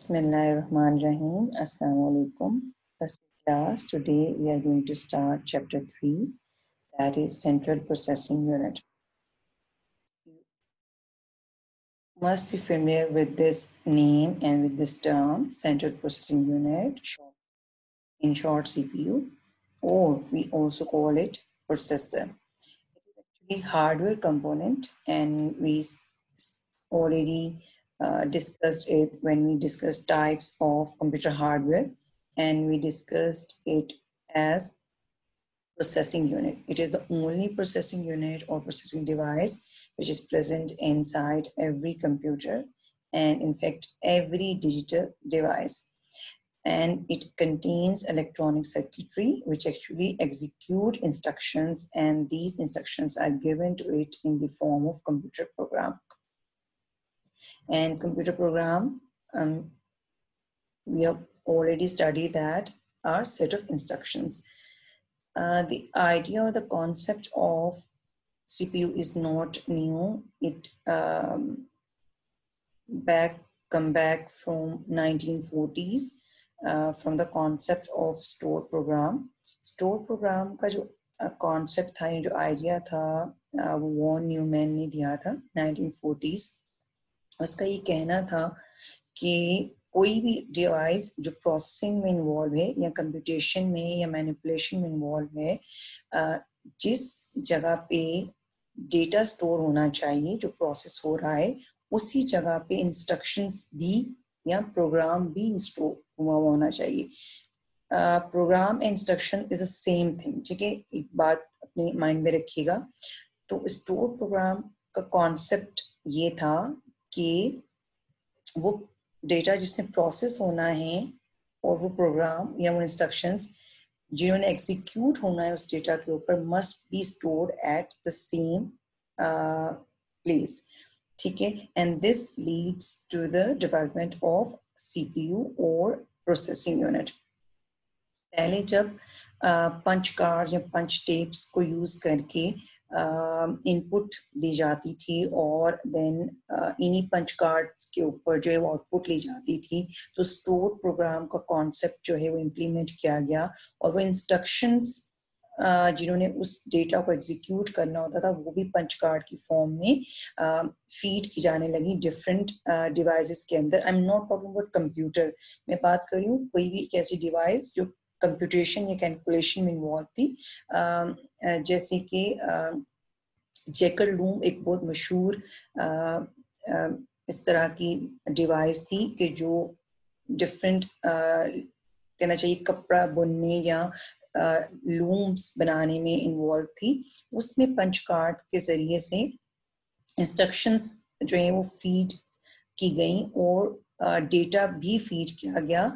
Bismillahirrahmanirrahim. Assalamu alaikum. First class, today we are going to start chapter 3, that is Central Processing Unit. You must be familiar with this name and with this term, Central Processing Unit, in short CPU, or we also call it processor. It is actually hardware component, and we already discussed it when we discussed types of computer hardware, and we discussed it as processing unit. It is the only processing unit or processing device which is present inside every computer and in fact every digital device, and it contains electronic circuitry which actually execute instructions, and these instructions are given to it in the form of computer program. And computer program, we have already studied that, are set of instructions. The idea or the concept of CPU is not new. It come back from 1940s, from the concept of stored program. Stored program का जो concept था, जो idea था, वो von Neumann ने दिया था 1940s. उसका ये कहना था कि कोई भी डिवाइस जो प्रोसेसिंग में इन्वॉल्व है या कंप्यूटेशन में या मैनिपुलेशन में इन्वॉल्व है, जिस जगह पे डेटा स्टोर होना चाहिए जो प्रोसेस हो रहा है, उसी जगह पे इंस्ट्रक्शंस भी या प्रोग्राम भी स्टोर हुआ होना चाहिए. Programme instruction is the same thing. ठीक है, एक बात अपने माइंड में रखिएगा. तो स्टोर प्रोग्राम का कॉन्सेप्ट ये था कि वो डेटा जिसने प्रोसेस होना है और वो प्रोग्राम या वो इंस्ट्रक्शंस जिन्होंने एग्जीक्यूट होना है उस डेटा के ऊपर must be stored at the same place. ठीक है, and this leads to the development of CPU और प्रोसेसिंग यूनिट. पहले जब पंच कार्ड या पंच टेप्स को यूज करके इनपुट दी जाती थी और देन इन्हीं पंच कार्ड्स के ऊपर जो है वो आउटपुट ली जाती थी, तो स्टोर प्रोग्राम का कॉन्सेप्ट जो है वो इम्प्लीमेंट किया गया और वो इंस्ट्रक्शंस जिन्होंने उस डेटा को एग्जीक्यूट करना होता था वो भी पंच कार्ड की फॉर्म में फीड की जाने लगी डिफरेंट डिवाइसेस के अंदर. I am not talking about computer, मैं बात कर रही हूँ कोई भी एक ऐसी डिवाइस जो कंप्यूटेशन या कैलकुलेशन में इन्वॉल्व थी. जैसे कि जेकर लूम एक बहुत मशहूर इस तरह की डिवाइस थी कि जो डिफरेंट कहना चाहिए कपड़ा बुनने या लूम्स बनाने में इन्वॉल्व थी. उसमें पंच कार्ड के जरिए से इंस्ट्रक्शंस जो है वो फीड की गई और डेटा भी फीड किया गया.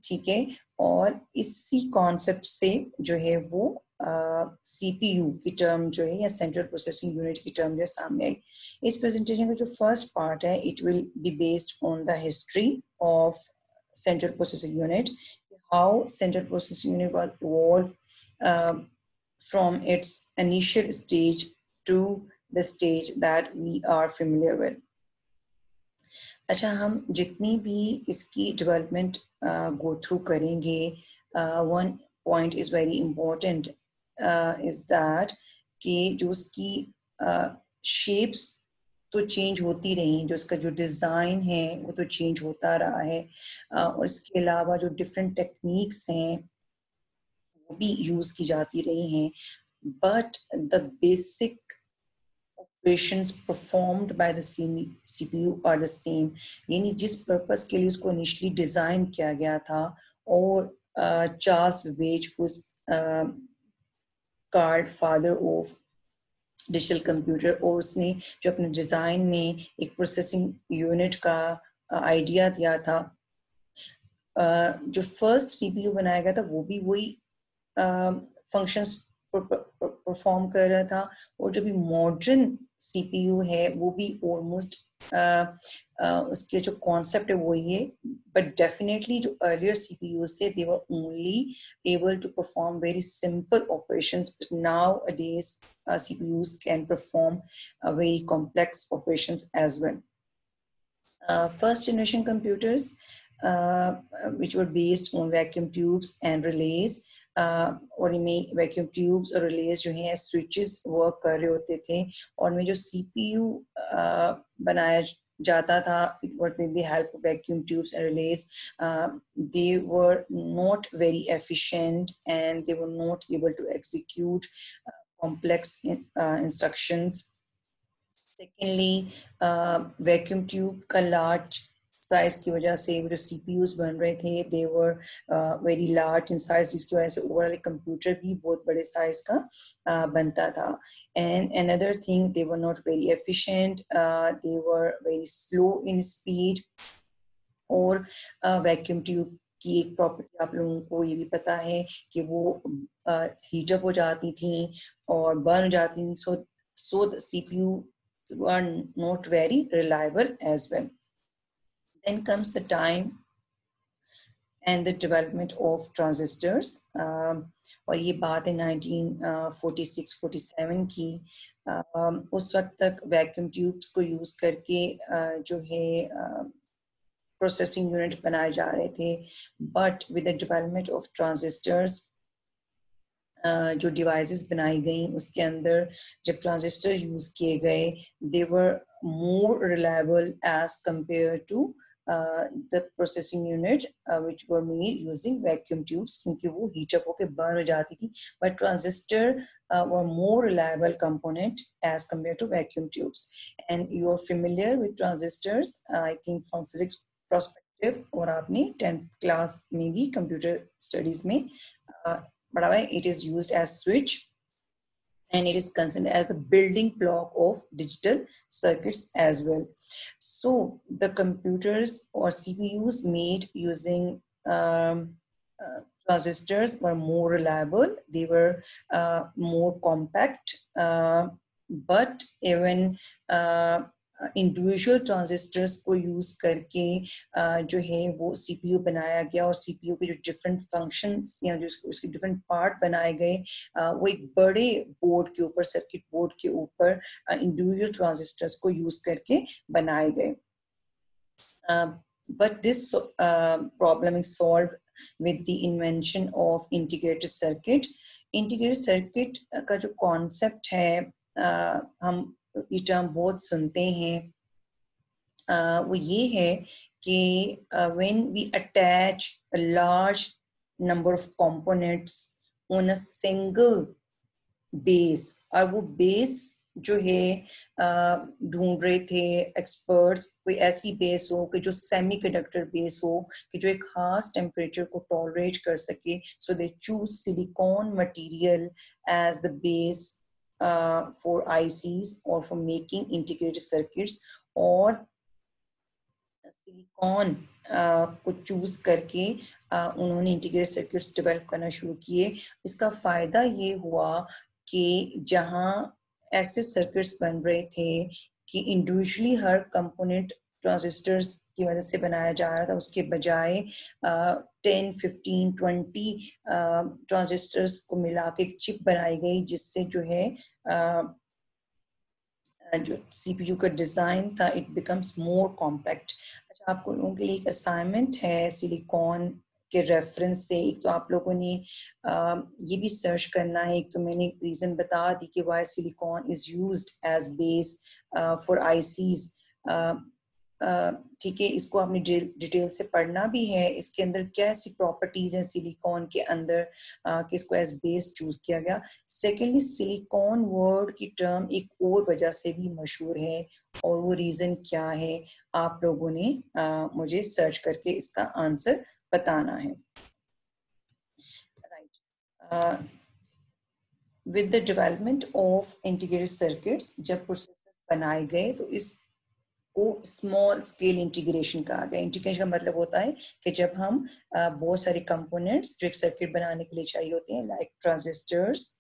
ठीक है, और इसी कॉन्सेप्ट से जो है वो सीपीयू की टर्म जो है या सेंट्रल प्रोसेसिंग यूनिट की टर्म जो सामने आई. इस प्रेजेंटेशन का जो फर्स्ट पार्ट है it will be based on the history of central processing unit, how central processing unit was evolve from its initial stage to the stage that we are familiar with. अच्छा, हम जितनी भी इसकी development go through करेंगे, one point is very important is that कि जो उसकी shapes तो चेंज होती रही, जो उसका जो डिज़ाइन है वो तो चेंज होता रहा है, और इसके अलावा जो डिफरेंट टेक्निक्स हैं वो भी यूज़ की जाती रही हैं, but the basic operations performed by the CPU are the same. यानी जिस पर्पस के लिए उसको इनिशियली डिजाइन किया गया था, और Charles Babbage was called father of digital computer, और उसने जो अपने डिजाइन में एक प्रोसेसिंग यूनिट का आइडिया दिया था, जो फर्स्ट सीपीयू बनाया गया था वो भी वही फंक्शंस परफॉर्म कर रहा था, और जो भी मॉडर्न सीपीयू है वो भी ऑलमोस्ट उसके जो कॉन्सेप्ट है वही है, बट डेफिनेटली जो अर्लियर सीपीयूज थे they were only able to perform very simple operations. Nowadays CPUs can perform very complex operations as well. First generation computers, which were based on vacuum tubes and relays, और इनमें vacuum tubes और release जो हैं switches work कर रहे होते थे, और में जो सीपीयू बनाया जाता था, what with the help of vacuum tubes and relays, they were not very efficient and they were not able to execute complex instructions. Secondly, vacuum tube का large साइज की वजह से जो सीपीयूज बन रहे थे they were very large in size, जिसकी वजह से ओवरऑल कंप्यूटर भी बहुत बड़े साइज का बनता था. And another thing, they were not very efficient, they were very slow in speed. और वैक्यूम ट्यूब की एक प्रॉपर्टी आप लोगों को ये भी पता है कि वो हीटअप हो जाती थी और बर्न जाती थी. So the CPU were not very reliable as well. Then comes the time and the development of transistors. और ये बात है 1946-47 की. उस वक्त तक वैक्यूम ट्यूब्स को यूज करके जो है प्रोसेसिंग यूनिट बनाए जा रहे थे. But with the development of transistors, जो डिवाइसेस बनाई गई उसके अंदर जब ट्रांजिस्टर यूज किए गए, they were more reliable as compare to the processing unit which were made using vacuum tubes, क्योंकि वो heat up होके burn हो जाती थी. But transistor were more reliable component as compared to vacuum tubes. And you are familiar with transistors, I think from physics perspective, और आपने 10th class में भी computer studies में पढ़ा है. It is used as switch and it is considered as the building block of digital circuits as well. So the computers or CPUs made using transistors were more reliable, they were more compact, but even individual transistors को use करके जो है वो CPU बनाया गया, और CPU के जो डिफरेंट फंक्शंस या जो उसके डिफरेंट पार्ट बनाए गए वो एक बड़े बोर्ड के ऊपर, सर्किट बोर्ड के ऊपर इंडिविजुअल ट्रांजिस्टर्स को यूज करके बनाए गए. But this problem is solved with the invention of integrated circuit. Integrated circuit का जो concept है, हम ये टर्म बहुत सुनते हैं, वो ये है कि when we attach a large number of components on a single base, और वो base जो है ढूंढ रहे थे एक्सपर्ट्स, कोई ऐसी बेस हो कि जो सेमीकंडक्टर बेस हो, कि जो एक खास टेम्परेचर को टॉलरेट कर सके. So they choose silicon material as the base for ICs or for making integrated circuits. और सिलिकॉन को चूज करके उन्होंने इंटीग्रेटेड सर्किट्स डेवलप करना शुरू किए. इसका फायदा ये हुआ कि जहां ऐसे सर्किट्स बन रहे थे कि इंडिविजुअली हर कंपोनेंट ट्रांजिस्टर्स की वजह से बनाया जा रहा था, उसके बजाय 10, 15, 20 ट्रांजिस्टर्स को मिला के चिप बनाई गई, जिससे जो है जो सीपीयू का डिजाइन था इट बिकम्स मोर कॉम्पैक्ट. अच्छा, आप लोगों के लिए एक असाइनमेंट है सिलिकॉन के रेफरेंस से. एक तो आप लोगों ने ये भी सर्च करना है, एक तो मैंने रीजन बता दी कि why silicon is used as base for ICs. ठीक है, इसको आपने डिटेल से पढ़ना भी है. इसके अंदर क्या ऐसी प्रॉपर्टीज हैं सिलिकॉन के अंदर कि इसको एज बेस चूज किया गया. सेकेंडली, सिलिकॉन वर्ड की टर्म एक और वजह से भी मशहूर है, और वो रीजन क्या है आप लोगों ने मुझे सर्च करके इसका आंसर बताना है. Right, with the development of integrated circuits, जब प्रोसेसर्स बनाए गए तो इस को स्मॉल स्केल इंटीग्रेशन कहा गया. इंटीग्रेशन का मतलब होता है कि जब हम बहुत सारे कंपोनेंट्स जो एक सर्किट बनाने के लिए चाहिए होते हैं, लाइक ट्रांजिस्टर्स,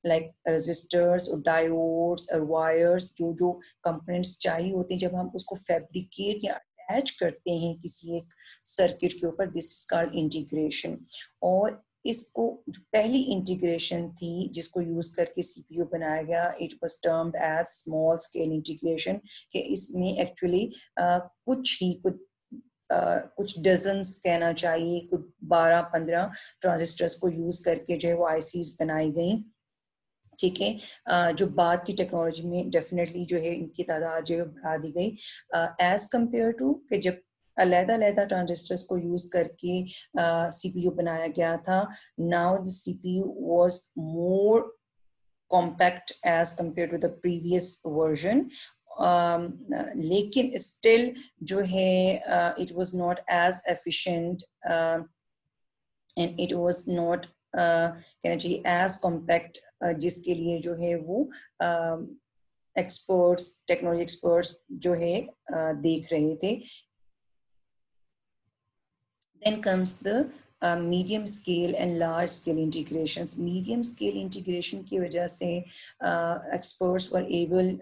लाइक रेजिस्टर्स और डायोड्स और वायर्स, जो जो कंपोनेंट्स चाहिए होते हैं, जब हम उसको फैब्रिकेट या अटैच करते हैं किसी एक सर्किट के ऊपर, दिस इज कॉल्ड इंटीग्रेशन. और इसको जो पहली इंटीग्रेशन थी जिसको यूज करके सीपीयू बनाया गया, it was termed as small scale integration, कि इसमें एक्चुअली कुछ डजन्स कहना चाहिए, कुछ 12-15 ट्रांजिस्टर्स को यूज करके जो है वो आईसीज बनाई गई। ठीक है, जो बाद की टेक्नोलॉजी में डेफिनेटली जो है इनकी तादाद जो है बढ़ा दी गई एज कंपेयर टू कि जब अलग-अलग ट्रांजिस्टर्स को यूज करके सीपीयू बनाया गया था। Now the CPU was more compact as compared to the previous version, लेकिन still जो है it was not as efficient and it was not कहना चाहिए as compact, जिसके लिए जो है वो एक्सपर्ट्स, टेक्नोलॉजी एक्सपर्ट्स जो है देख रहे थे। Then comes the medium scale and large scale integrations. Medium scale integration की वजह से experts were able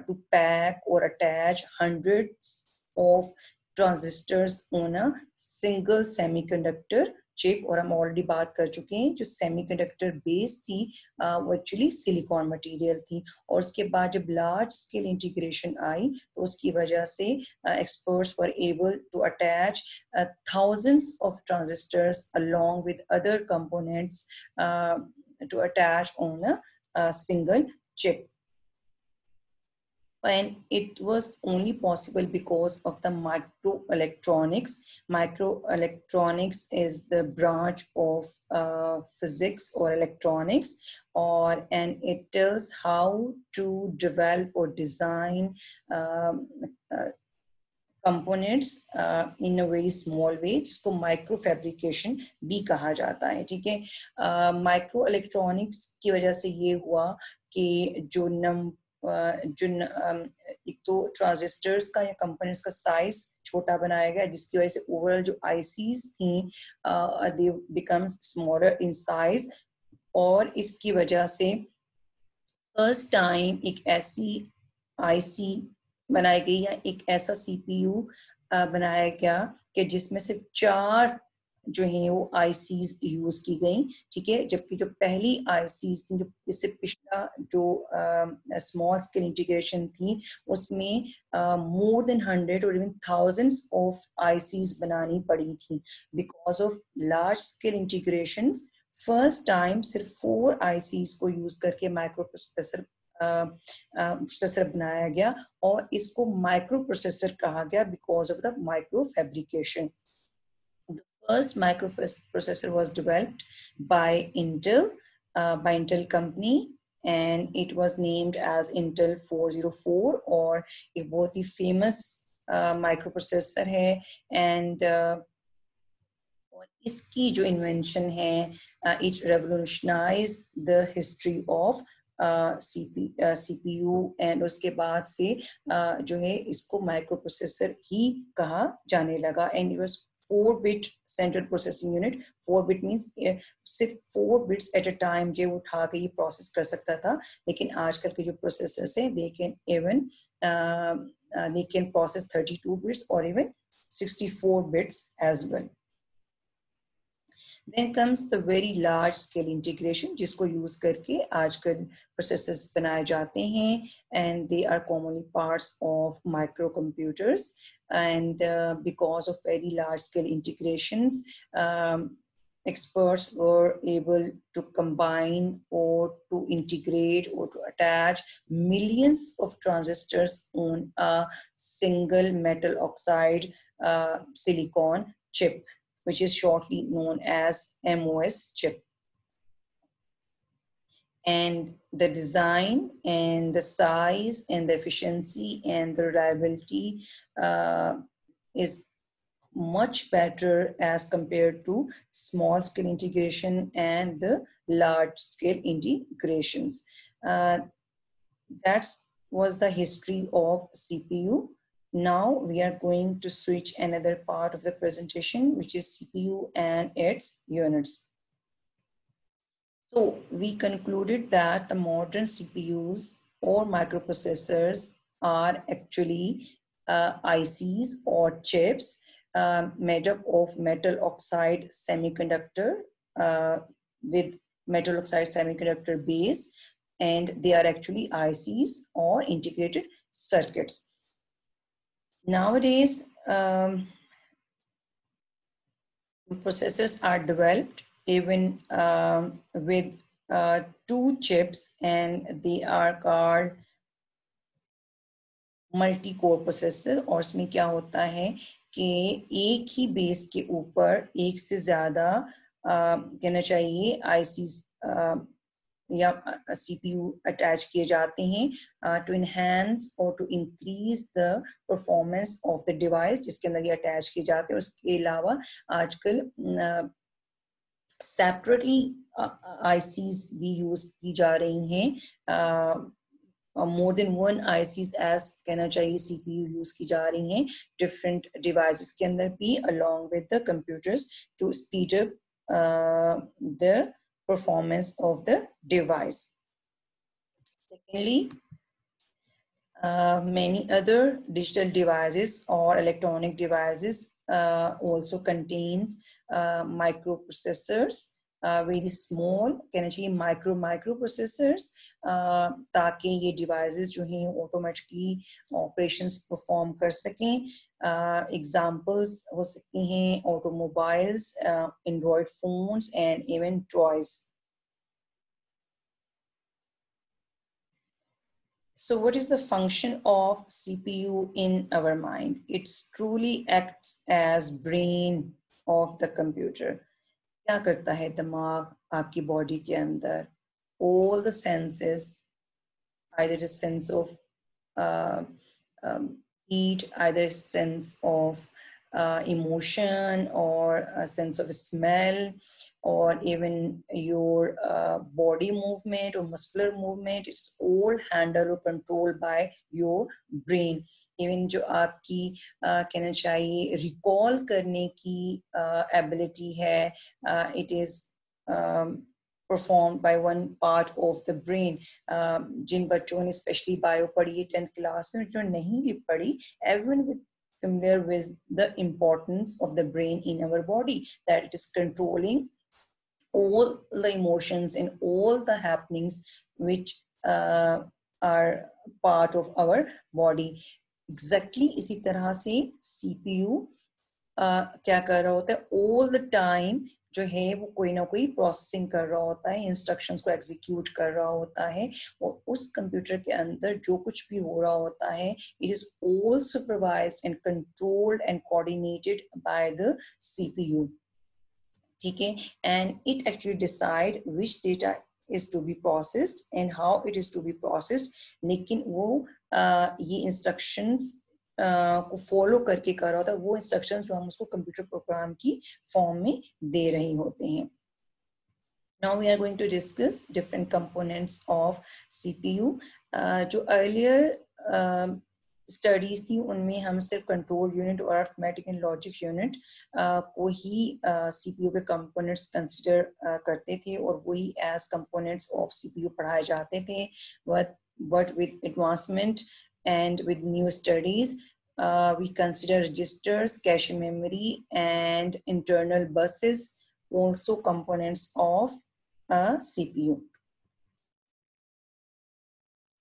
to pack or attach hundreds of transistors on a single semiconductor chip, और हम ऑलरेडी बात कर चुके हैं जो सेमीकंडक्टर बेस थी वो एक्चुअली सिलिकॉन मटेरियल थी। और उसके बाद जब लार्ज स्केल इंटीग्रेशन आई तो उसकी वजह से experts were able to attach thousands of transistors along with other components to attach on a single chip. And it was only possible because of the microelectronics. Microelectronics is the branch of physics or electronics, and it tells how to develop or design components in a very small way, जिसको micro fabrication भी कहा जाता है। ठीक है, micro electronics की वजह से ये हुआ कि एक तो ट्रांजिस्टर्स का या कंपोनेंट्स का साइज छोटा बनाया गया, जिसकी वजह से ओवरऑल जो आईसीज थी they become smaller in size. और इसकी वजह से फर्स्ट टाइम एक ऐसी आईसी बनाई गई या एक ऐसा सीपीयू बनाया गया कि जिसमें सिर्फ 4 जो है वो आईसीज यूज की गई। ठीक है, जबकि जो पहली आईसीज थी, जो इससे पिछला जो स्मॉल स्केल इंटीग्रेशन थी, उसमें मोर देन 100 और इवन थाउजेंड्स ऑफ आईसीज बनानी पड़ी थी। Because of large scale integration first time सिर्फ 4 आईसीज को यूज करके माइक्रो प्रोसेसर बनाया गया, और इसको माइक्रो प्रोसेसर कहा गया because of the micro fabrication. First microprocessor was developed by Intel company, and it was named as Intel 404, और एक बहुत ही famous microprocessor है। and इसकी जो invention है it revolutionized the history of CPU, and उसके बाद से जो है इसको माइक्रोप्रोसेसर ही कहा जाने लगा। and it was 4-bit central processing unit. 4-bit means सिर्फ 4 bits at a time जो उठा के ये प्रोसेस कर सकता था, लेकिन आजकल के जो प्रोसेसर्स हैं they can process 32 bits or even 64 bits as well. Then comes the very large scale integration, जिसको यूज करके आजकल प्रोसेसर्स बनाए जाते हैं, and they are commonly parts of microcomputers. And because of very large scale integrations, experts were able to combine or to integrate or to attach millions of transistors on a single metal oxide silicon chip, which is shortly known as MOS chip. And the design and the size and the efficiency and the reliability is much better as compared to small scale integration and the large scale integrations. That was the history of CPU. Now we are going to switch another part of the presentation, which is CPU and its units. So we concluded that the modern CPUs or microprocessors are actually ICs or chips made up of metal oxide semiconductor with metal oxide semiconductor base, and they are actually ICs or integrated circuits. Nowadays, processors are developed even with 2 chips, and they are called multi core processor. और इसमें क्या होता है कि एक ही base के ऊपर एक से ज्यादा कहना चाहिए आईसीज या सीपीयू अटैच किए जाते हैं टू इनहेंस और to increase the performance of the device जिसके अंदर ये अटैच किए जाते हैं. उसके अलावा आजकल सेपरेटली आईसीज भी यूज की जा रही हैं. More than one ICs as कहना चाहिए CPU यूज की जा रही हैं different devices के अंदर भी along with the computers to speed up the performance of the device. Secondly, many other digital devices or electronic devices also contains microprocessors. Very small कहना चाहिए माइक्रो प्रोसेसर्स ताकि ये डिवाइसेस जो हैं ऑटोमेटिकली ऑपरेशंस परफॉर्म कर सकें. Examples हो सकती हैं automobiles, Android phones and even toys. So what is the function of CPU in our mind? It truly acts as brain of the computer. क्या करता है दिमाग आपकी बॉडी के अंदर? All the senses, either the sense of heat, either sense of emotion or a sense of smell, or even your body movement or muscular movement, it's all handled or controlled by your brain. Even जो आपकी कहना चाहिए recall करने की ability है, it is performed by one part of the brain. जिन बच्चों ने specially bio पढ़ी है 10th क्लास में, जो नहीं भी पढ़ी, everyone with familiar with the importance of the brain in our body, that it is controlling all the emotions and all the happenings which are part of our body. Exactly इसी तरह से CPU क्या कर रहा होता है? all the time जो है वो कोई ना कोई प्रोसेसिंग कर रहा होता है, इंस्ट्रक्शंस को एग्जीक्यूट कर रहा होता है, और उस कंप्यूटर के अंदर जो कुछ भी हो रहा होता है, it is all supervised and controlled and coordinated by the CPU. ठीक है? And it actually decide which data is to be processed and how it is to be processed. लेकिन वो ये इंस्ट्रक्शंस को फॉलो करके कर रहा होता है, वो इंस्ट्रक्शंस जो हम उसको कंप्यूटर प्रोग्राम की फॉर्म में दे रहे होते हैं. Now we are going to discuss different components of CPU. जो earlier स्टडीज थी उनमें हम सिर्फ कंट्रोल यूनिट और अर्थमेटिक एंड लॉजिक यूनिट को ही सीपीयू के कंपोनेंट्स कंसिडर करते थे और वही एज कंपोनेंट्स ऑफ सीपीयू पढ़ाए जाते थे. But with advancement and with new studies, we consider registers, cache memory, and internal buses also components of a CPU.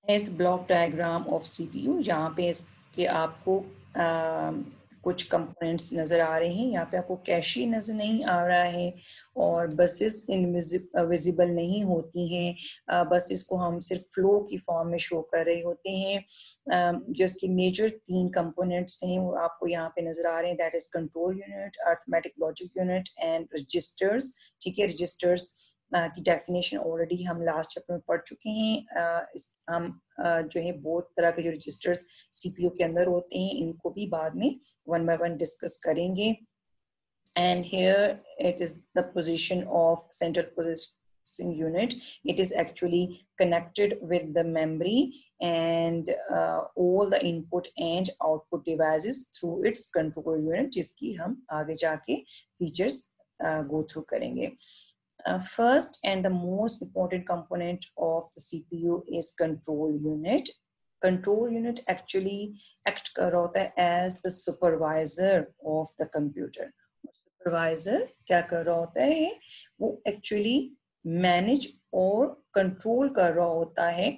Here's the block diagram of CPU. यहाँ पे इसके आपको कुछ कंपोनेंट्स नजर आ रहे हैं. यहाँ पे आपको कैशे नजर नहीं आ रहा है और बसेस विजिबल नहीं होती हैं. बसेस को हम सिर्फ फ्लो की फॉर्म में शो कर रहे होते हैं. जिसके मेजर 3 कंपोनेंट्स हैं वो आपको यहाँ पे नजर आ रहे हैं. That is control unit, arithmetic logic unit and registers. ठीक है? रजिस्टर्स की डेफिनेशन ऑलरेडी हम लास्ट चैप्टर में पढ़ चुके हैं. हम जो है बहुत तरह के जो रजिस्टर्स सीपीयू के अंदर होते हैं इनको भी बाद में वन बाय वन डिस्कस करेंगे. And here it is the position of central processing unit. It is actually connected with the memory and all the input and output devices through its control unit, जिसकी हम आगे जाके features go through करेंगे. First and the most important component of the CPU is control unit. Control unit actually act कर रहा होता है as the supervisor of the computer. Supervisor क्या कर रहा होता है? वो actually मैनेज और कंट्रोल कर रहा होता है,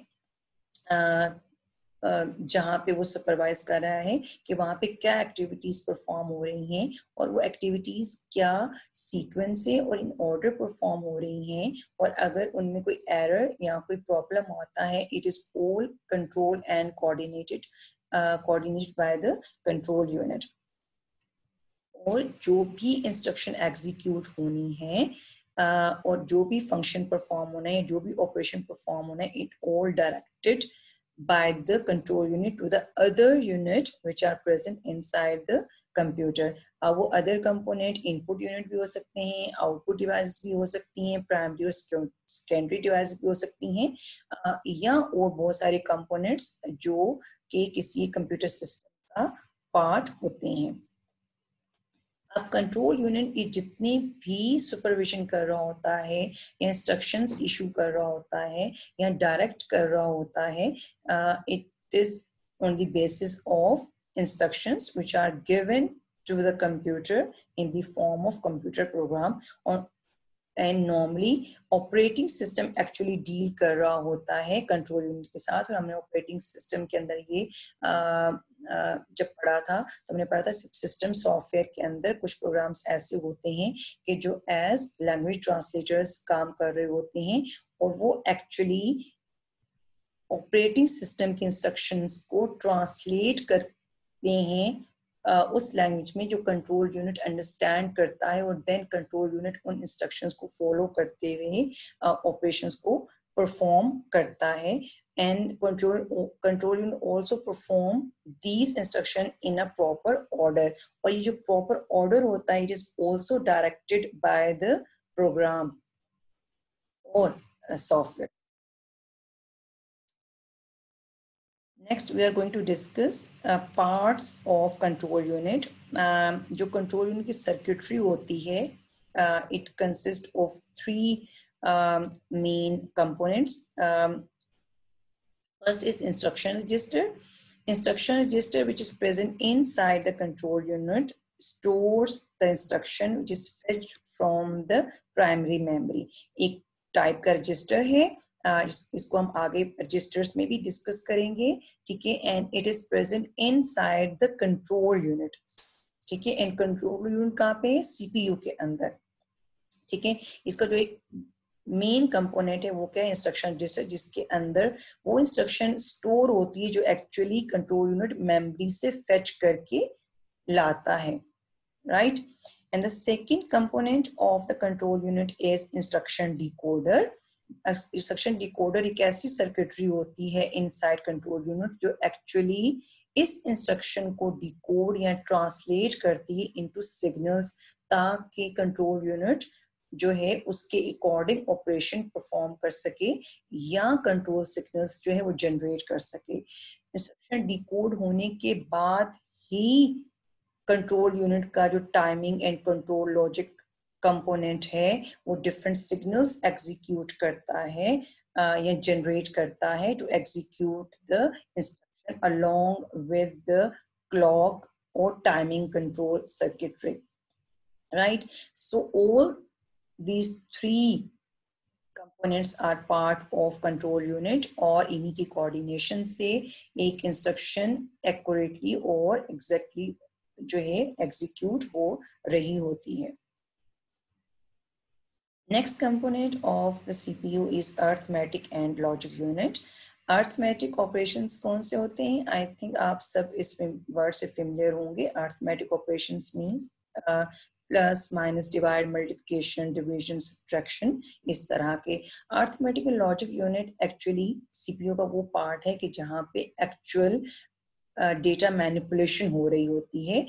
जहाँ पे वो सुपरवाइज कर रहा है कि वहाँ पे क्या एक्टिविटीज परफॉर्म हो रही हैं और वो एक्टिविटीज क्या सीक्वेंस से और इन ऑर्डर परफॉर्म हो रही हैं, और अगर उनमें कोई एरर या कोई प्रॉब्लम आता है, it is all control and coordinated by the control unit. और जो भी इंस्ट्रक्शन एग्जीक्यूट होनी है और जो भी फंक्शन परफॉर्म होना है, जो भी ऑपरेशन परफॉर्म होना है, it all directed by the control unit to the other unit which are present inside the computer. अब वो other component input unit भी हो सकते हैं, output devices भी हो सकती हैं, primary और secondary devices भी हो सकती हैं, या और बहुत सारे components जो कि किसी computer system का part होते हैं। अब कंट्रोल यूनिट ये जितने भी सुपरविजन कर रहा होता है या इंस्ट्रक्शंस इशू कर रहा होता है या डायरेक्ट कर रहा होता है, it is on the basis of instructions which are given to the computer in the form of computer program, and normally operating system actually deal कर रहा होता है कंट्रोल यूनिट के साथ। और हमने ऑपरेटिंग सिस्टम के अंदर ये जब पढ़ा था तो हमने पढ़ा था सिस्टम सॉफ्टवेयर के अंदर कुछ प्रोग्राम्स ऐसे होते हैं कि जो एज लैंग्वेज ट्रांसलेटर्स काम कर रहे होते हैं, और वो एक्चुअली ऑपरेटिंग सिस्टम के इंस्ट्रक्शंस को ट्रांसलेट करते हैं उस लैंग्वेज में जो कंट्रोल यूनिट अंडरस्टैंड करता है, और देन कंट्रोल यूनिट उन इंस्ट्रक्शंस को फॉलो करते हुए ऑपरेशंस को परफॉर्म करता है। And control unit also perform these instruction in a proper order, और ये जो प्रॉपर ऑर्डर होता है, it is also directed by the program और software. Next, we are going to discuss parts of control unit. जो control unit की circuitry होती है, it consists of three main components. First is instruction register. Instruction register, which is present inside the control unit, stores the instruction which is fetched from the primary memory. एक type का register है, इसको हम आगे registers में भी discuss करेंगे, ठीक है। And it is present inside the control unit, ठीक है। एंड कंट्रोल यूनिट कहाँ पे है? सीपीयू के अंदर, ठीक है। इसका जो एक मेन कंपोनेंट है वो क्या है? इंस्ट्रक्शन रजिस्टर, जिसके अंदर वो इंस्ट्रक्शन स्टोर होती है जो एक्चुअली कंट्रोल यूनिट मेमोरी से फेच करके लाता है, right. And the second component of the control unit is instruction decoder. Instruction decoder एक ऐसी सर्किटरी होती है इनसाइड कंट्रोल यूनिट जो एक्चुअली इस इंस्ट्रक्शन को डिकोड या ट्रांसलेट करती है इनटू सिग्नल्स, ताकि कंट्रोल यूनिट जो है उसके अकॉर्डिंग ऑपरेशन परफॉर्म कर सके या कंट्रोल सिग्नल्स जो है वो जनरेट कर सके। इंस्ट्रक्शन डिकोड होने के बाद ही कंट्रोल यूनिट का जो timing and control logic component है वो डिफरेंट सिग्नल्स एग्जीक्यूट करता है या जनरेट करता है to execute the instruction along with the clock और timing control circuitry, right. So all these three components are part of control unit, और इन्हीं की कोऑर्डिनेशन से एक इंस्ट्रक्शन एक्यूरेटली और एग्जैक्टली जो है एग्जीक्यूट हो रही होती है। Next component of the CPU is arithmetic and logic unit. Arithmetic operations कौन से होते हैं? I think आप सब इस वर्ड से familiar होंगे। Arithmetic operations means plus minus divide multiplication division subtraction, इस तरह के। Arithmetic and logic unit actually CPU का वो पार्ट है कि जहाँ पे एक्चुअल डेटा मैनिपुलेशन हो रही होती है।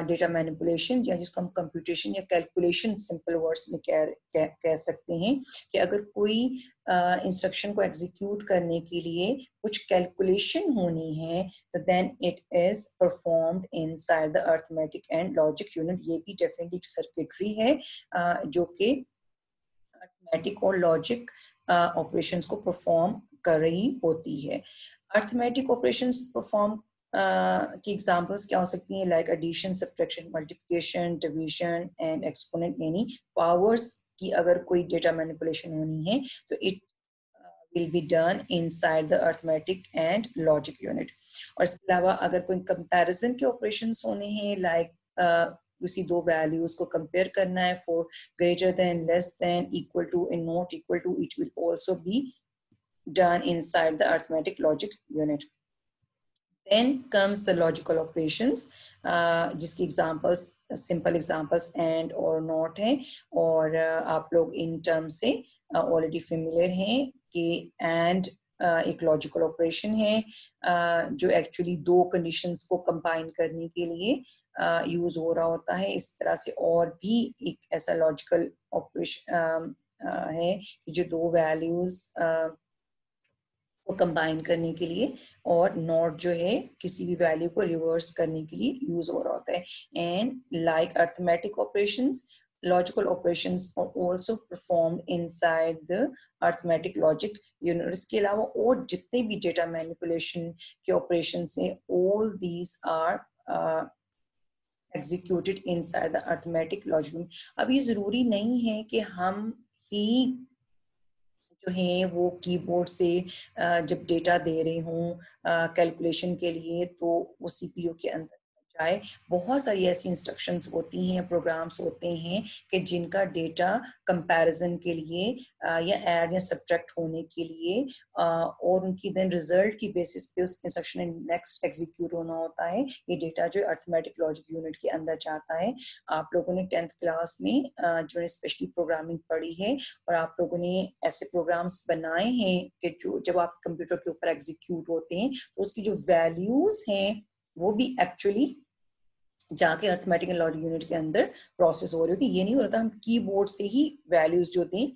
डेटा मैनिपुलेशन या जिसको हम कंप्यूटेशन या कैलकुलेशन सिंपल वर्ड्स में कह सकते हैं कि अगर कोई इंस्ट्रक्शन को एग्जीक्यूट करने के लिए कुछ कैलकुलेशन होनी है तो then it is performed inside the arithmetic and logic unit. ये भी डेफिनेटली एक सर्किटरी है जो कि अरिथमेटिक और लॉजिक ऑपरेशंस को परफॉर्म कर रही होती है। अरिथमेटिक ऑपरेशंस परफॉर्म की एग्जांपल्स क्या हो सकती हैं? Like addition, subtraction, multiplication, division and exponent, यानी पावर्स कि अगर कोई डेटा मैनिपुलेशन होनी है तो it will be done inside the arithmetic and logic unit. और इसके अलावा अगर कोई कंपैरिजन के ऑपरेशंस होने हैं लाइक किसी दो वैल्यूज को कंपेयर करना है for greater than less than equal to and not equal to it will also be done inside the arithmetic logic unit. Then comes the logical operations, जिसकी examples simple examples and or not है और आप लोग इन term से already familiar हैं कि and एक logical operation है जो एक्चुअली दो कंडीशंस को कंबाइन करने के लिए यूज हो रहा होता है. इस तरह से और भी एक ऐसा लॉजिकल ऑपरेशन है कि जो दो वैल्यूज को कंबाइन करने के लिए और नॉट जो है किसी भी वैल्यू को रिवर्स करने के लिए यूज हो रहा होता है. And like arithmetic operations, logical operations are also performed inside the arithmetic logic unit. इसके अलावा और जितने भी डेटा मैनिपुलेशन के ऑपरेशंस हैं, all these are executed inside the arithmetic logic unit. अब ये जरूरी नहीं है कि हम ही जो है वो कीबोर्ड से जब डेटा दे रहे हों कैलकुलेशन के लिए तो वो सीपीयू के अंदर जाए. बहुत सारी ऐसी इंस्ट्रक्शंस होती हैं, प्रोग्राम्स होते हैं कि जिनका डेटा कंपैरिजन के लिए या ऐड या सब्ट्रैक्ट होने के लिए और उनकी देन रिजल्ट की बेसिस पे उस इंस्ट्रक्शन नेक्स्ट एग्जीक्यूट होना होता है. ये डेटा जो अर्थमेटिक लॉजिक यूनिट के अंदर जाता है. आप लोगों ने 10th क्लास में जो है स्पेशली प्रोग्रामिंग पढ़ी है और आप लोगों ने ऐसे प्रोग्राम्स बनाए हैं कि जो जब आप कंप्यूटर के ऊपर एग्जीक्यूट होते हैं तो उसकी जो वैल्यूज हैं वो भी एक्चुअली जाके अर्थमेटिक एंड लॉजिक यूनिट के अंदर प्रोसेस हो रही होती है. ये नहीं हो रहा हम कीबोर्ड से ही वैल्यूज जो दें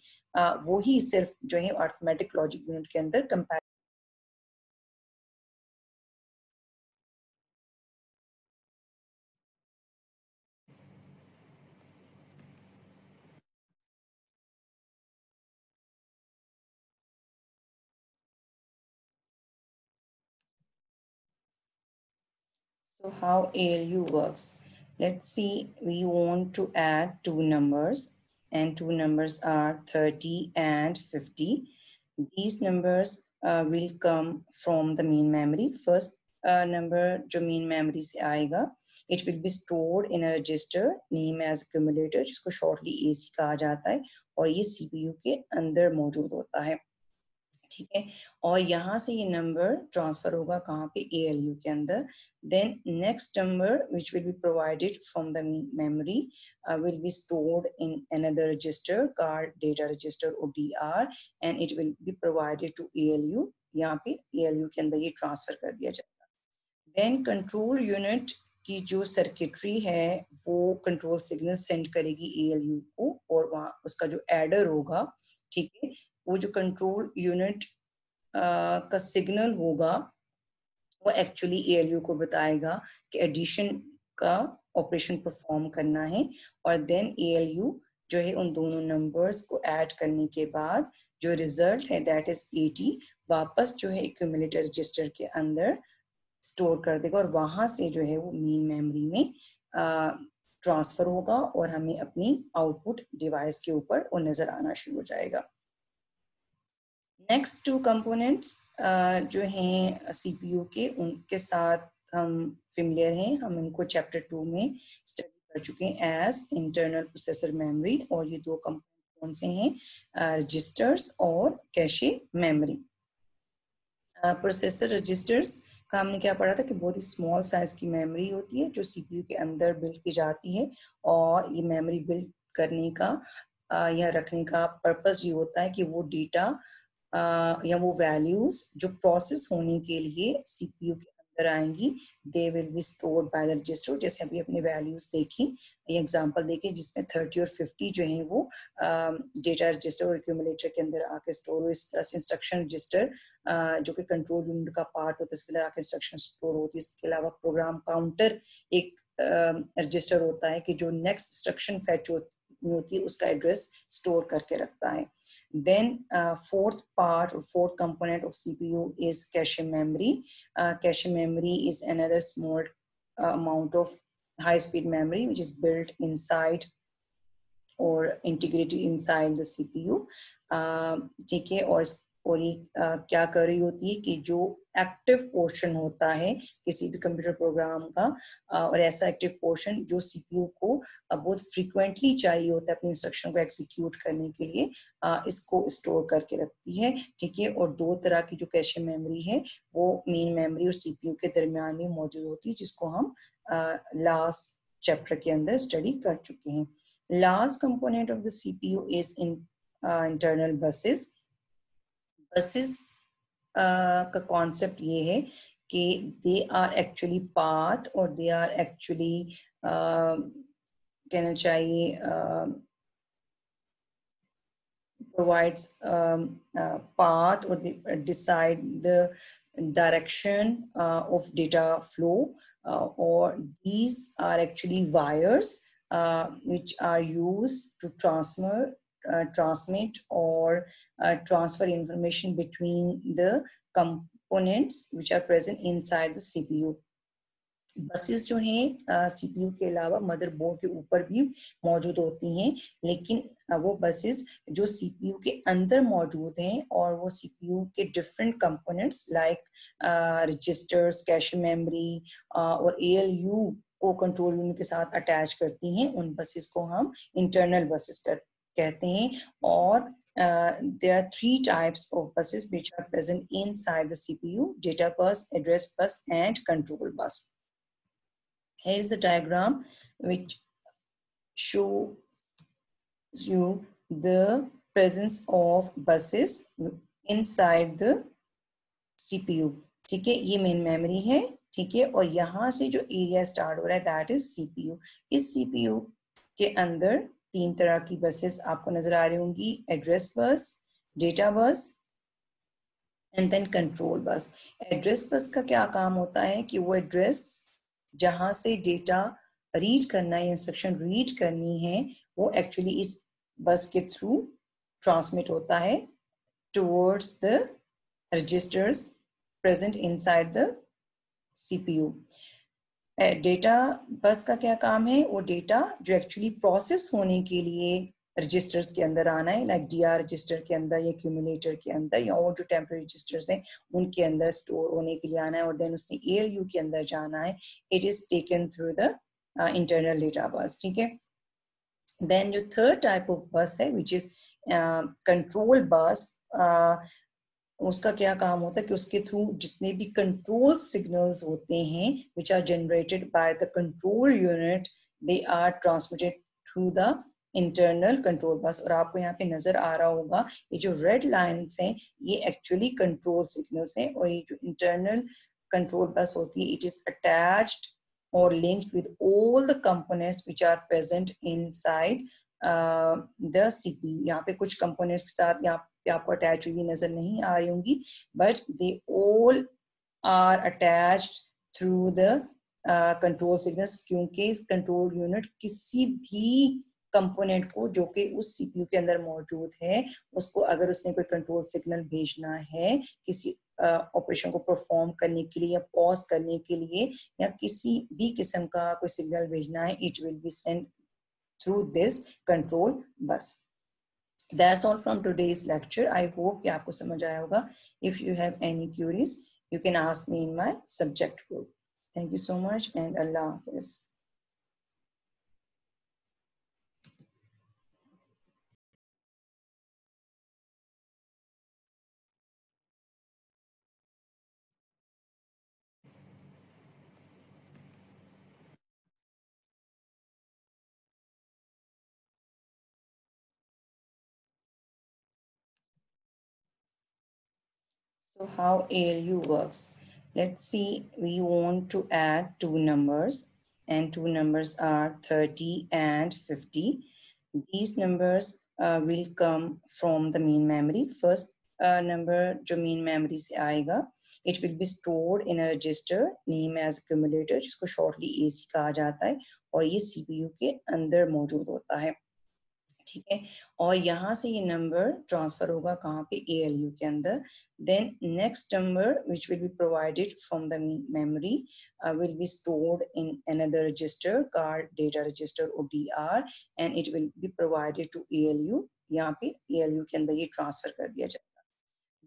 वो ही सिर्फ जो है अर्थमेटिक लॉजिक यूनिट के अंदर compare. So how ALU works? Let's see, we want to add two numbers and two numbers are 30 and 50. These numbers will come from the main memory. First number जो main memory से आएगा, it will be stored in a register name as accumulator जिसको shortly AC कहा जाता है और ये CPU के अंदर मौजूद होता है. ठीक है, और यहाँ से ये नंबर ट्रांसफर होगा कहाँ पे, ALU के अंदर. Then next number which will be provided from the memory will be stored in another register called data register or DR and it will be provided to ALU. यहाँ पे ALU के अंदर ये ट्रांसफर कर दिया जाएगा. देन कंट्रोल यूनिट की जो सर्किटरी है वो कंट्रोल सिग्नल सेंड करेगी ALU को और वहाँ उसका जो एडर होगा, ठीक है, वो जो कंट्रोल यूनिट का सिग्नल होगा वो एक्चुअली ALU को बताएगा कि एडिशन का ऑपरेशन परफॉर्म करना है. और देन ALU जो है उन दोनों नंबर्स को ऐड करने के बाद जो रिजल्ट है दैट इज 80 वापस जो है एक्यूमुलेटर रजिस्टर के अंदर स्टोर कर देगा और वहां से जो है वो मेन मेमोरी में ट्रांसफर होगा और हमें अपनी आउटपुट डिवाइस के ऊपर वो नजर आना शुरू हो जाएगा. नेक्स्ट टू कंपोनेंट्स जो हैं सीपीयू के, उनके साथ हम फेमिलियर हैं, हम इनको चैप्टर 2 में स्टडी कर चुके हैं एज इंटरनल प्रोसेसर मेमोरी. और ये दो कंपोनेंट कौन से हैं, रजिस्टर्स और कैशे मेमोरी. प्रोसेसर रजिस्टर्स का हमने क्या पढ़ा था कि बहुत ही स्मॉल साइज की मेमोरी होती है जो सीपीयू के अंदर बिल्ड की जाती है और ये मेमोरी बिल्ड करने का या रखने का पर्पस ये होता है कि वो डेटा या वो वैल्यूज जो प्रोसेस होने के लिए सीपीयू के अंदर आएंगी they will be stored by the register. जैसे अभी अपने वैल्यूज देखी, ये एग्जांपल देखें जिसमें 30 और 50 जो है वो डेटा रजिस्टर और एक्यूमुलेटर के अंदर आके स्टोर हो. इस तरह से इंस्ट्रक्शन रजिस्टर जो कि कंट्रोल यूनिट का पार्ट होता है इसके अंदर आके इंस्ट्रक्शन स्टोर होती है. इसके अलावा प्रोग्राम काउंटर एक रजिस्टर होता है कि जो नेक्स्ट इंस्ट्रक्शन फैच होती है उसका एड्रेस स्टोर करके रखता है. Then fourth part or fourth component of CPU is cache memory. Cache memory is another small amount of high-speed memory which is built inside और इंटीग्रेटेड इनसाइड द सीपीयू, ठीक है। और ये क्या कर रही होती है कि जो एक्टिव पोर्शन होता है किसी भी कंप्यूटर प्रोग्राम का, और ऐसा एक्टिव पोर्शन जो सीपीयू को बहुत फ्रीक्वेंटली चाहिए होता है अपनी इंस्ट्रक्शन को एग्जीक्यूट करने के लिए, इसको स्टोर करके रखती है, ठीक है। और दो तरह की जो कैशे मेमोरी है वो मेन मेमोरी और सीपीयू के दरमियान में मौजूद होती है, जिसको हम लास्ट चैप्टर के अंदर स्टडी कर चुके हैं। Last component of the CPU is in internal buses. Buses का कॉन्सेप्ट ये है कि दे आर एक्चुअली पाथ और दे आर एक्चुअली कहना चाहिए provides path or decide the direction of data flow, or these are actually wires which are used to transmit or transfer information between the components which are present inside the CPU. Buses जो हैं CPU के अलावा motherboard के ऊपर भी मौजूद होती हैं, लेकिन वो बसेस जो सीपीयू के अंदर मौजूद हैं और वो सीपीयू के different components like registers, cache memory और एएलयू को कंट्रोल यूनिट के साथ अटैच करती हैं, उन बसेस को हम इंटरनल बसेस कहते हैं। और there are three types of buses which are present inside the CPU: data bus, address bus, and control bus. Here is the diagram which shows you the presence of buses inside the CPU, ठीक है। ये main memory है, ठीक है। और यहाँ से जो एरिया स्टार्ट हो रहा है दैट इज सीपीयू। इस सीपीयू के अंदर तीन तरह की बसेस आपको नजर आ रही होंगी: address bus, data bus and then control bus. Address bus का क्या काम होता है कि वो एड्रेस जहां से डेटा रीड करना है, इंस्ट्रक्शन रीड करनी है, वो एक्चुअली इस बस के थ्रू ट्रांसमिट होता है towards the registers present inside the CPU. Data bus का क्या काम है? वो डेटा जो एक्चुअली प्रोसेस होने के लिए रजिस्टर्स के अंदर आना है, लाइक डीआर रजिस्टर के अंदर या एक्यूमुलेटर के अंदर या और जो टेम्पररी रजिस्टर्स हैं उनके अंदर स्टोर होने के लिए आना है, और देन उसने एएलयू के अंदर जाना है। It is taken through the internal data bus, ठीक है। देन जो थर्ड टाइप ऑफ बस है विच इज कंट्रोल बस, उसका क्या काम होता है कि उसके थ्रू जितने भी कंट्रोल सिग्नल्स होते हैं which are generated by the control unit, they are transmitted through the internal control bus. और आपको यहाँ पे नजर आ रहा होगा ये जो रेड लाइन्स हैं ये एक्चुअली कंट्रोल सिग्नल्स हैं, और ये जो इंटरनल कंट्रोल बस होती है इट इज अटैच्ड और linked with all the components which are present inside the CPU. यहाँ पे कुछ कंपोनेंट्स के साथ यहाँ पे आपको अटैच हुई नजर नहीं आ रही होंगी, but they all are attached through the control signals, क्योंकि कंट्रोल यूनिट किसी भी कंपोनेंट को जो कि उस सीपीयू के अंदर मौजूद है उसको अगर उसने कोई कंट्रोल सिग्नल भेजना है किसी ऑपरेशन को परफॉर्म करने के लिए या पॉज करने के लिए या किसी भी किस्म का कोई सिग्नल भेजना है, it will be send through this control bus. That's all from today's lecture. I hope कि आपको समझ आया होगा. If you have any queries, you can ask me in my subject group. Thank you so much and Allah Hafiz. So how ALU works? Let's see, we want to add two numbers, and two numbers are 30 and 50. These numbers will come from the main memory. First number जो main memory से आएगा, it will be stored in a register name as accumulator, जिसको shortly AC कहा जाता है, और ये CPU के अंदर मौजूद होता है, ठीक है। और यहाँ से ये नंबर ट्रांसफर होगा कहाँ पे, ALU के अंदर। Then next number which will be provided from the memory will be stored in another register called data register or DR and it will be provided to ALU। यहाँ पे ALU के अंदर ये ट्रांसफर कर दिया जाएगा।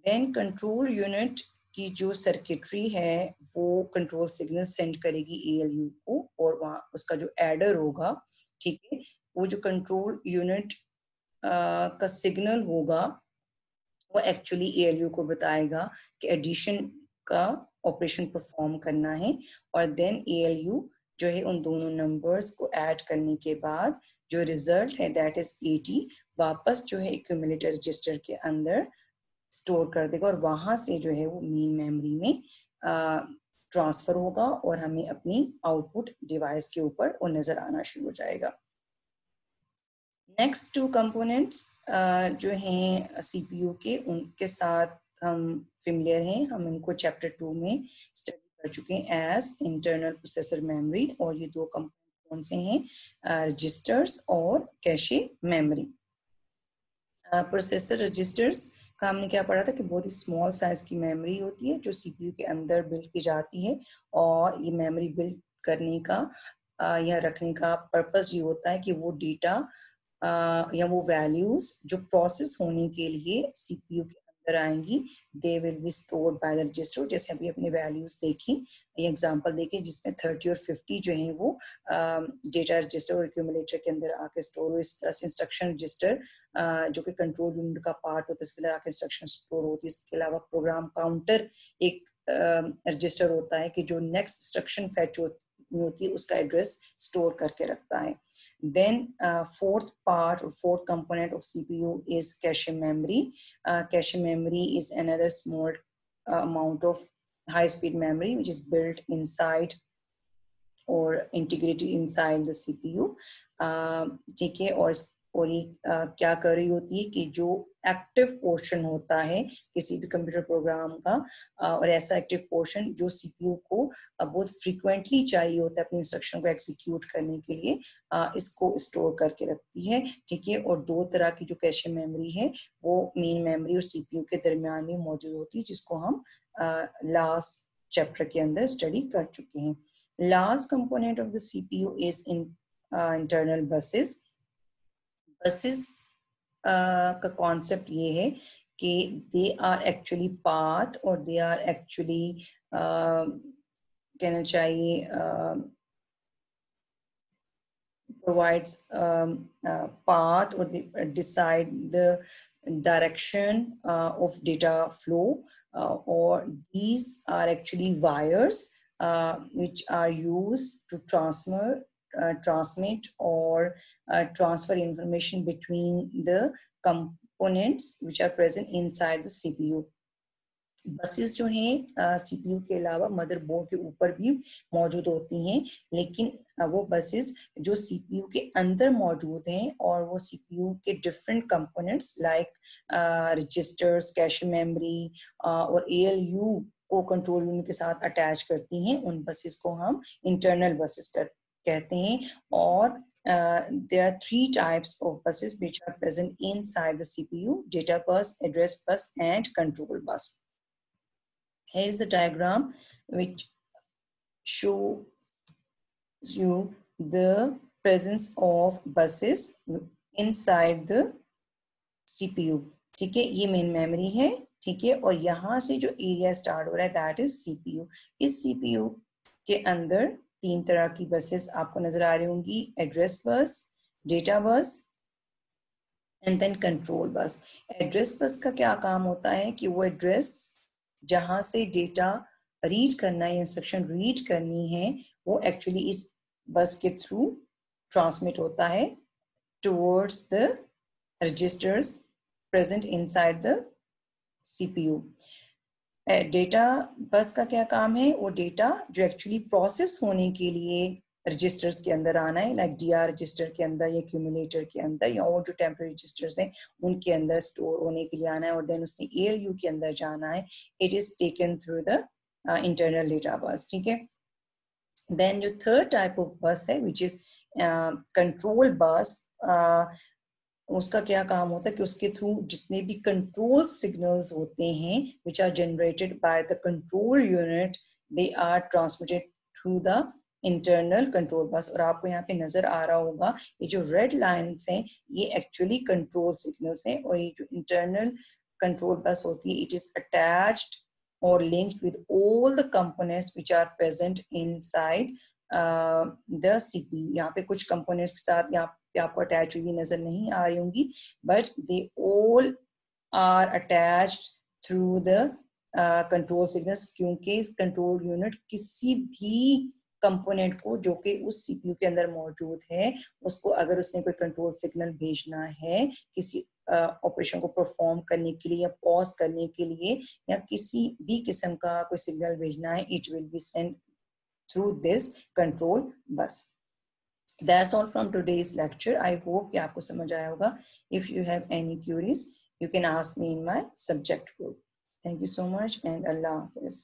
देन कंट्रोल यूनिट की जो सर्किटरी है वो कंट्रोल सिग्नल सेंड करेगी ALU को और वहाँ उसका जो एडर होगा, ठीक है, वो जो कंट्रोल यूनिट का सिग्नल होगा वो एक्चुअली ALU को बताएगा कि एडिशन का ऑपरेशन परफॉर्म करना है। और देन ALU जो है उन दोनों नंबर्स को ऐड करने के बाद जो रिजल्ट है दैट इज 80 वापस जो है एक्यूमुलेटर रजिस्टर के अंदर स्टोर कर देगा और वहां से जो है वो मेन मेमोरी में ट्रांसफर होगा और हमें अपनी आउटपुट डिवाइस के ऊपर वो नजर आना शुरू हो जाएगा। नेक्स्ट टू कंपोनेंट्स जो हैं सीपीयू के, उनके साथ हम फेमिलियर हैं, हम इनको चैप्टर 2 में स्टडी कर चुके हैं एज इंटरनल प्रोसेसर मेमोरी। और ये दो कंपोनेंट कौन से हैं, रजिस्टर्स और कैशे मेमोरी। प्रोसेसर रजिस्टर्स का हमने क्या पढ़ा था कि बहुत ही स्मॉल साइज की मेमोरी होती है जो सीपीयू के अंदर बिल्ड की जाती है और ये मेमोरी बिल्ड करने का या रखने का पर्पस ये होता है कि वो डेटा या वो वैल्यूज जो प्रोसेस होने के लिए सीपीयू के अंदर आएंगी they will be stored by the register. जैसे अभी अपने वैल्यूज देखी, ये एग्जांपल देखें जिसमें 30 और 50 जो है वो डेटा रजिस्टर और एक्यूमुलेटर के अंदर आके स्टोर हो। इस तरह से इंस्ट्रक्शन रजिस्टर जो कि कंट्रोल यूनिट का पार्ट होता है इसके अंदर आके इंस्ट्रक्शन स्टोर होती है। इसके अलावा प्रोग्राम काउंटर एक रजिस्टर होता है कि जो नेक्स्ट इंस्ट्रक्शन फैच होती है उसका एड्रेस स्टोर करके रखता है। Then fourth part or fourth component of CPU is cache memory. Cache memory is another small amount of high-speed memory which is built inside or integrated inside the CPU. ठीक है। और ये क्या कर रही होती है कि जो एक्टिव पोर्शन होता है किसी भी कंप्यूटर प्रोग्राम का और ऐसा एक्टिव पोर्शन जो सीपीयू को बहुत फ्रीक्वेंटली चाहिए होता है अपनी इंस्ट्रक्शन को एग्जीक्यूट करने के लिए, इसको स्टोर करके रखती है। ठीक है। और दो तरह की जो कैशे मेमोरी है वो मेन मेमोरी और सीपीयू के दरमियान में मौजूद होती है जिसको हम लास्ट चैप्टर के अंदर स्टडी कर चुके हैं। Last component of the CPU is in internal buses. Buses का कॉन्सेप्ट ये है कि दे आर एक्चुअली पाथ और दे आर एक्चुअली कहना चाहिए provides path or decide the direction of data flow or these are actually wires which are used to transmit or transfer information between the components which are present inside the CPU. Buses जो हैं CPU के अलावा motherboard के ऊपर भी मौजूद होती हैं, लेकिन वो बसेस जो सीपीयू के अंदर मौजूद हैं और वो सीपीयू के different components like registers, cache memory और एएलयू को कंट्रोल यूनिट के साथ अटैच करती हैं, उन बसेस को हम इंटरनल बसेस कहते हैं। और there are three types of buses which are present inside the CPU: data bus, address bus, and control bus. Here is the diagram which shows you the presence of buses inside the CPU. ठीक है, ये main memory है। ठीक है, और यहाँ से जो एरिया स्टार्ट हो रहा है दैट इज CPU। इस CPU के अंदर तीन तरह की बसेस आपको नजर आ रही होंगी: address bus, data bus and then control bus. Address bus का क्या काम होता है कि वो एड्रेस जहां से डेटा रीड करना है, इंस्ट्रक्शन रीड करनी है, वो एक्चुअली इस बस के थ्रू ट्रांसमिट होता है towards the registers present inside the CPU। Data bus का क्या काम है, वो डेटा जो एक्चुअली प्रोसेस होने के लिए रजिस्टर्स के अंदर आना है, लाइक डीआर रजिस्टर के अंदर या एक्यूमुलेटर के अंदर या और जो टेम्पररी रजिस्टर्स हैं उनके अंदर स्टोर होने के लिए आना है और देन उसने एएलयू के अंदर जाना है। It is taken through the internal data bus. ठीक है। देन जो थर्ड टाइप ऑफ बस है विच इज कंट्रोल बस, उसका क्या काम होता है कि उसके थ्रू जितने भी कंट्रोल सिग्नल्स होते हैं which are generated by the control unit, they are transmitted through the internal control bus. और आपको यहाँ पे नजर आ रहा होगा ये जो रेड लाइन्स हैं ये एक्चुअली कंट्रोल सिग्नल्स हैं, और ये जो इंटरनल कंट्रोल बस होती है it is attached or linked with all the components which are present inside the CPU। यहाँ पे कुछ components के साथ यहाँ पे आपको अटैच हुई नजर नहीं आ रही होंगी, but they all are attached through the control signals, क्योंकि कंट्रोल यूनिट किसी भी कंपोनेंट को जो कि उस सीपीयू के अंदर मौजूद है उसको अगर उसने कोई कंट्रोल सिग्नल भेजना है किसी ऑपरेशन को परफॉर्म करने के लिए या पॉज करने के लिए या किसी भी किस्म का कोई सिग्नल भेजना है, it will be send through this control bus. That's all from today's lecture. I hope कि आपको समझ आया होगा. If you have any queries, you can ask me in my subject group. Thank you so much and Allah Hafiz.